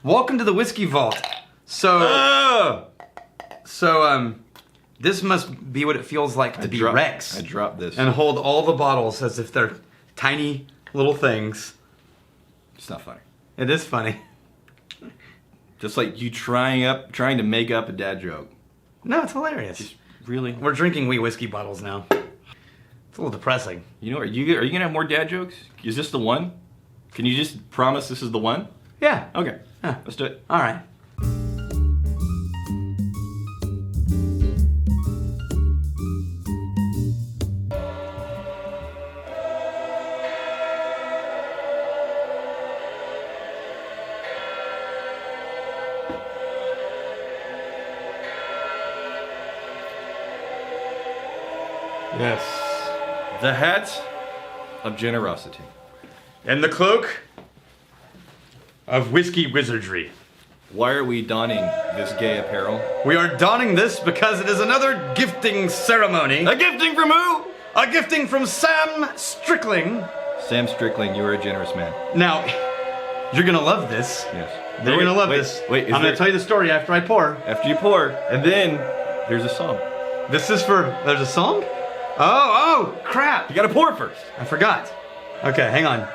Welcome to the Whiskey Vault. This must be what it feels like to be Rex. I dropped this. And hold all the bottles as if they're tiny little things. It's not funny. It is funny. Just like you trying to make up a dad joke. No, it's hilarious. Really? We're drinking wee whiskey bottles now. It's a little depressing. You know, are you gonna have more dad jokes? Is this the one? Can you just promise this is the one? Yeah. Okay. Yeah. Let's do it. All right. Yes. The hat of generosity. And the cloak of whiskey wizardry. Why are we donning this gay apparel? We are donning this because it is another gifting ceremony. A gifting from who? A gifting from Sam Strickling. Sam Strickling, you are a generous man. Now, you're gonna love this. Yes. You're gonna love this. Wait, I'm gonna tell you the story after I pour. After you pour, and then there's a song. This is for, there's a song? Oh, crap. You gotta pour first. I forgot. Okay, hang on.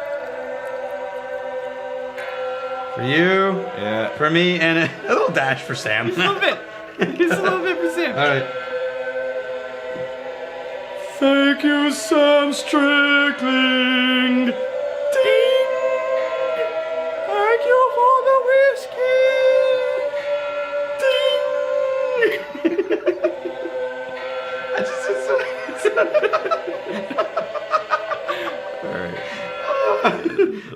For you, Yeah. for me, and a little dash for Sam. Just a little bit. Just a little bit for Sam. All right. Thank you, Sam Strickling. Ding. Thank you for the whiskey. Ding. I just did so. All right.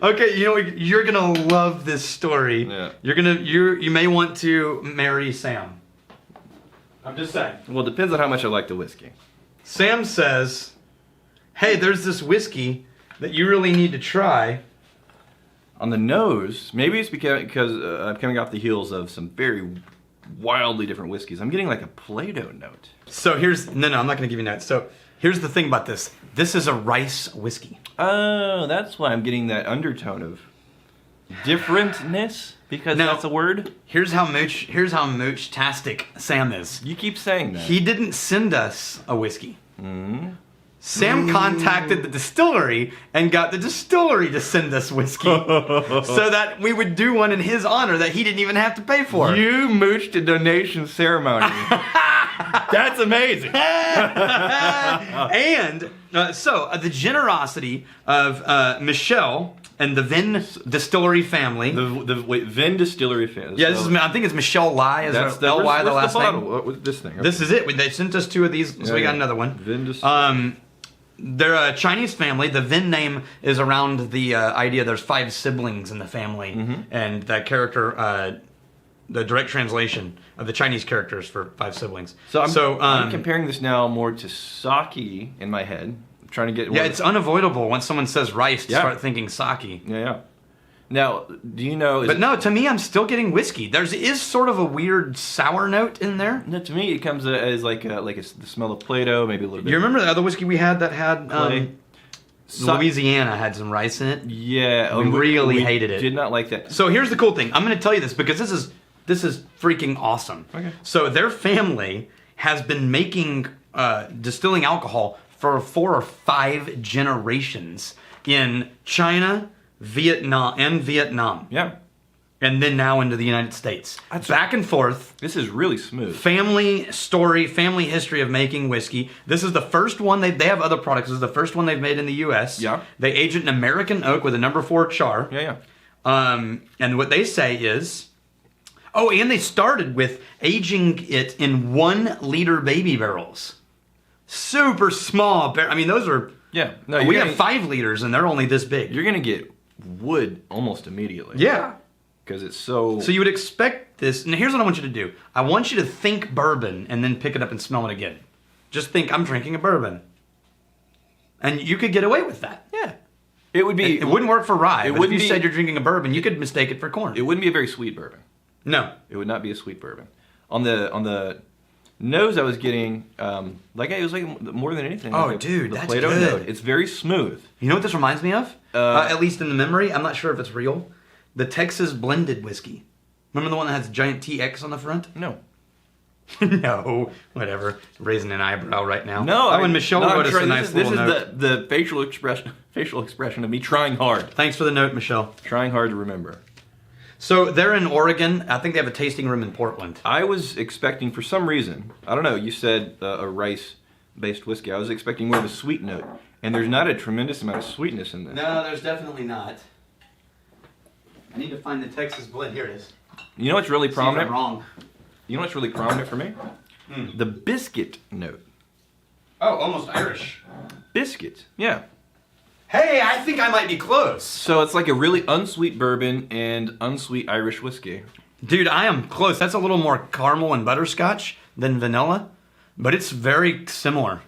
Okay, you know you're gonna love this story. Yeah. You may want to marry Sam. I'm just saying. Well, it depends on how much I like the whiskey. Sam says, "Hey, there's this whiskey that you really need to try." On the nose, maybe it's because I'm coming off the heels of some very wildly different whiskeys. I'm getting like a Play-Doh note. So no, I'm not gonna give you notes. So here's the thing about this. This is a rice whiskey. Oh, that's why I'm getting that undertone of differentness, because Now- that's a word. Here's how mooch-tastic Sam is. You keep saying that. He didn't send us a whiskey. Sam contacted the distillery and got the distillery to send us whiskey so that we would do one in his honor that he didn't even have to pay for. You mooched a donation ceremony. That's amazing. And so the generosity of Michelle and the Vinn Distillery family. Wait, Vinn Distillery fans. Yeah, I think it's Michelle Lai. Is That's L-Y the last name? What's this thing? This is it. They sent us 2 of these, so we got another one. Vinn Distillery. They're a Chinese family. The Vinn name is around the idea there's 5 siblings in the family, and that character, the direct translation of the Chinese characters for 5 siblings. So I'm comparing this now more to sake in my head. I'm trying to get. Yeah, it's unavoidable when someone says rice to Yeah. start thinking sake. Yeah. Now, do you know? But no, to me, I'm still getting whiskey. There is sort of a weird sour note in there. No, to me, it comes as the smell of Play-Doh, maybe a little bit. You remember the other whiskey we had that had Clay. Louisiana had some rice in it? Yeah, We really hated it. Did not like that. So here's the cool thing. I'm going to tell you this because this is freaking awesome. Okay. So their family has been making distilling alcohol for 4 or 5 generations in China, Vietnam. Yeah, And then now into the United States. Back and forth. this is really smooth. Family story, family history of making whiskey. This is the first one they have other products. This is the first one they've made in the U.S. Yeah. They age it in American oak with a number 4 char. Yeah. And what they say is, and they started with aging it in 1 liter baby barrels. Super small. I mean, those are. Yeah. No, We have 5 liters and they're only this big. You're gonna get wood almost immediately. Yeah. Because it's so. So you would expect this, and here's what I want you to do. I want you to think bourbon and then pick it up and smell it again. Just think, I'm drinking a bourbon. And you could get away with that. Yeah. It would be. It wouldn't work for rye. But if you be- said you're drinking a bourbon, you could mistake it for corn. It wouldn't be a very sweet bourbon. No. It would not be a sweet bourbon. On the nose, I was getting it was like more than anything. Oh, like dude, the that's Play-Doh good. note. It's very smooth. You know what this reminds me of? At least in the memory, I'm not sure if it's real. The Texas blended whiskey. Remember the one that has giant TX on the front? No. No, whatever. Raising an eyebrow right now. No, when Michelle wrote us a nice little note. This is the facial expression of me trying hard. Thanks for the note, Michelle. Trying hard to remember. So they're in Oregon. I think they have a tasting room in Portland. I was expecting, for some reason, I don't know, you said a rice-based whiskey. I was expecting more of a sweet note. And there's not a tremendous amount of sweetness in this. No, there's definitely not. I need to find the Texas blend. Here it is. You know what's really prominent? See if I'm wrong. You know what's really prominent for me? The biscuit note. Oh, almost Irish. Biscuit, yeah. Hey, I think I might be close. So it's like a really unsweet bourbon and unsweet Irish whiskey. Dude, I am close. That's a little more caramel and butterscotch than vanilla, but it's very similar.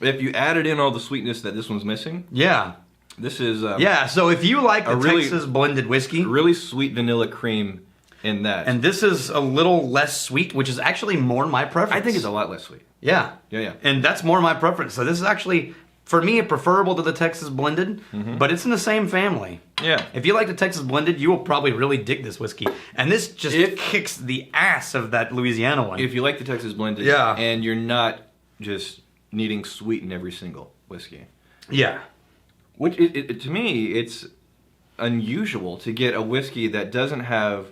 If you added in all the sweetness that this one's missing, yeah. This is yeah, so if you like the really, Texas blended whiskey, really sweet vanilla cream in that. And this is a little less sweet, which is actually more my preference. I think it's a lot less sweet. Yeah. Yeah. And that's more my preference. So this is actually, for me, preferable to the Texas blended, but it's in the same family. Yeah. If you like the Texas blended, you will probably really dig this whiskey. And this just kicks the ass of that Louisiana one. If you like the Texas blended, yeah, and you're not just needing sweet in every single whiskey. Yeah. Which, to me, it's unusual to get a whiskey that doesn't have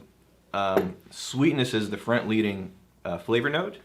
sweetness as the front leading flavor note,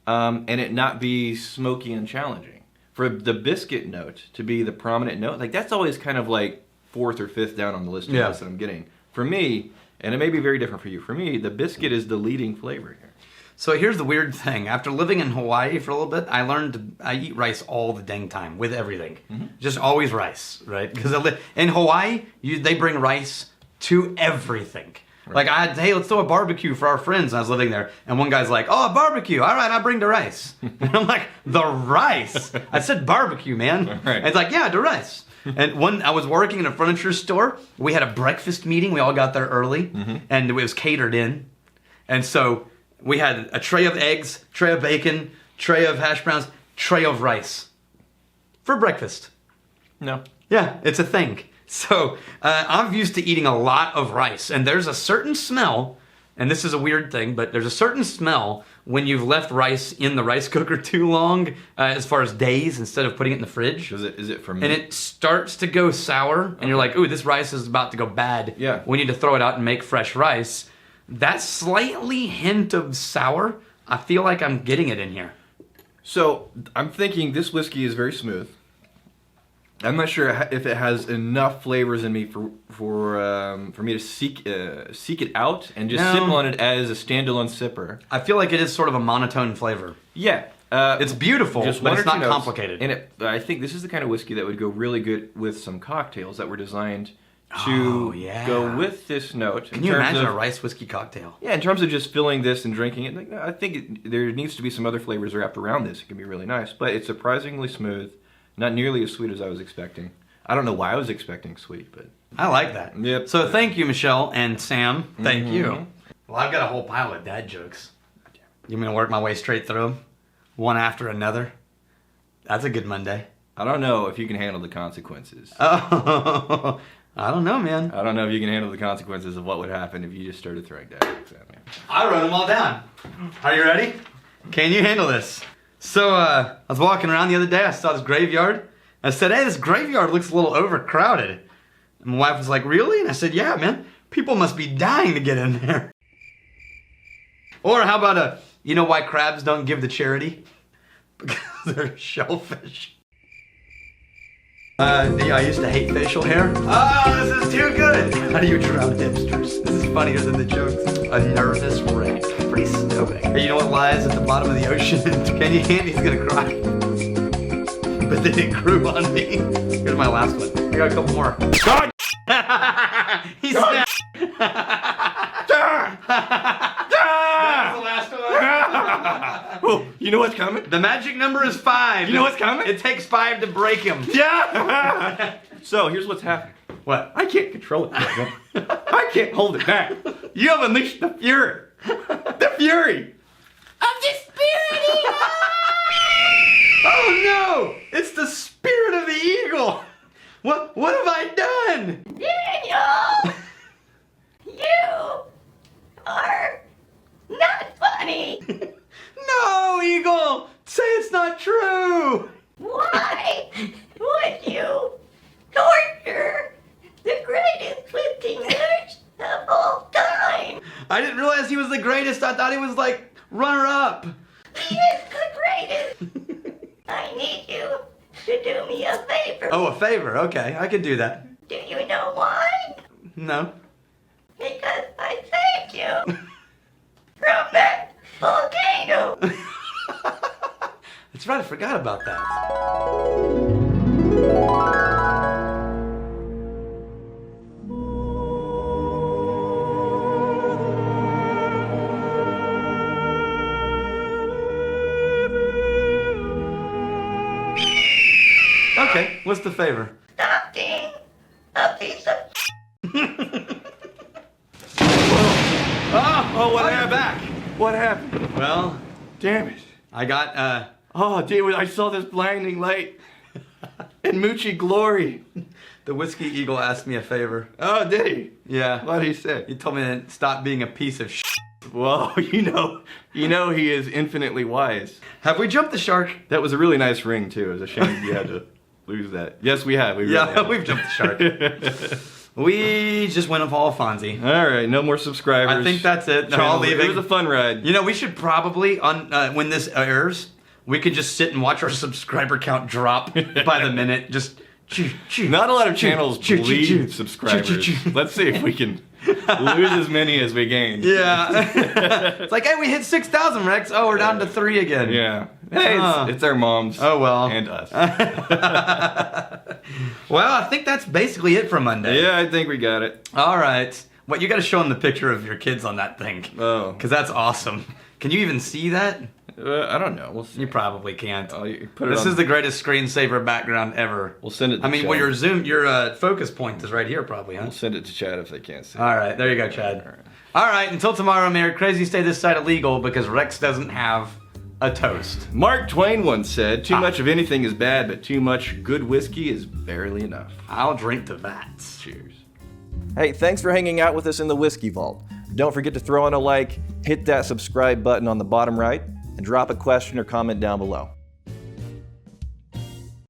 and it not be smoky and challenging. For the biscuit note to be the prominent note, like that's always kind of like fourth or fifth down on the list of notes that I'm getting. For me, and it may be very different for you, for me, the biscuit is the leading flavor here. So here's the weird thing. After living in Hawaii for a little bit, I learned I eat rice all the dang time with everything. Just always rice, right? Because in Hawaii, they bring rice to everything. Right. Like, hey, let's throw a barbecue for our friends. And I was living there, and one guy's like, oh, a barbecue. All right, I'll bring the rice. And I'm like, the rice? I said barbecue, man. Right. And it's like, yeah, the rice. And I was working in a furniture store. We had a breakfast meeting. We all got there early, and it was catered in. And so we had a tray of eggs, tray of bacon, tray of hash browns, tray of rice for breakfast. No. Yeah, it's a thing. So I'm used to eating a lot of rice, and there's a certain smell, and this is a weird thing, but there's a certain smell when you've left rice in the rice cooker too long, as far as days, instead of putting it in the fridge. Is it for me? And it starts to go sour, and you're like, ooh, this rice is about to go bad. Yeah. We need to throw it out and make fresh rice. That slightly hint of sour, I feel like I'm getting it in here. So I'm thinking this whiskey is very smooth. I'm not sure if it has enough flavors in me for me to seek it out and just sip on it as a standalone sipper. I feel like it is sort of a monotone flavor. Yeah. It's beautiful, but it's not complicated. And I think this is the kind of whiskey that would go really good with some cocktails that were designed to go with this note. Can you imagine a rice whiskey cocktail? Yeah, in terms of just filling this and drinking it, I think there needs to be some other flavors wrapped around this. It can be really nice, but it's surprisingly smooth. Not nearly as sweet as I was expecting. I don't know why I was expecting sweet, but I like that. Yep. So thank you, Michelle and Sam. Thank you. Well, I've got a whole pile of dad jokes. You want me to work my way straight through them? One after another? That's a good Monday. I don't know if you can handle the consequences. Oh, I don't know, man. I don't know if you can handle the consequences of what would happen if you just started throwing dad jokes at me. I wrote them all down. Are you ready? Can you handle this? So, I was walking around the other day, I saw this graveyard. I said, hey, this graveyard looks a little overcrowded. And my wife was like, really? And I said, yeah, man, people must be dying to get in there. Or how about you know why crabs don't give to charity? Because they're shellfish. I used to hate facial hair. Oh, this is too good. How do you drown hipsters? This is funnier than the jokes. A nervous wreck. Pretty stoic. Hey, you know what lies at the bottom of the ocean? Can you Andy's gonna cry. But then it grew on me. Here's my last one. I got a couple more. God! He snapped. That's the last one. Oh, you know what's coming? The magic number is 5. You know what's coming? It takes 5 to break him. Yeah! So, here's what's happening. What? I can't control it. I can't hold it back. You have unleashed the fury. The fury of the spirit eagle! Oh no! It's the spirit of the eagle! What have I done? Daniel! You I didn't realize he was the greatest. I thought he was like runner-up. He is the greatest. I need you to do me a favor. Oh, a favor. Okay, I can do that. Do you know why? No. Because I saved you from that volcano. That's right, I forgot about that. Okay, what's the favor? Stop being a piece of Oh, what you're happened? back. What happened? Well, Damn it. I got, Oh, dude, I saw this blinding light. In Moochie glory. the Whiskey Eagle asked me a favor. Oh, did he? Yeah. What did he say? He told me to stop being a piece of shit. Well, you know he is infinitely wise. Have we jumped the shark? That was a really nice ring, too. It was a shame you had to lose that. Yes, we have. We really Yeah, have. we've jumped the shark. We just went off all Fonzie. All right, no more subscribers. I think that's it. They're all leaving. It was a fun ride. You know, we should probably, on when this airs, we could just sit and watch our subscriber count drop by the minute. Just Not a lot of channels choo, choo, bleed choo. subscribers. Choo, choo, choo. Let's see if we can lose as many as we gain. Yeah. It's like, hey, we hit 6,000, Rex. Oh, we're down to 3 again. Yeah. Hey, it's our moms. Oh, well. And us. Well, I think that's basically it for Monday. Yeah, I think we got it. All right. What, you got to show them the picture of your kids on that thing. Oh. Because that's awesome. Can you even see that? I don't know. We'll see. You probably can't. Oh, you put it This on- is the greatest screensaver background ever. We'll send it to I mean, Chad. well, your focus point is right here, probably, huh? We'll send it to Chad if they can't see. All right, there you go, Chad. All right, until tomorrow, Mayor Crazy, stay this side illegal because Rex doesn't have a toast. Mark Twain once said, too much of anything is bad, but too much good whiskey is barely enough. I'll drink to that. Cheers. Hey, thanks for hanging out with us in the Whiskey Vault. Don't forget to throw in a like, hit that subscribe button on the bottom right, and drop a question or comment down below.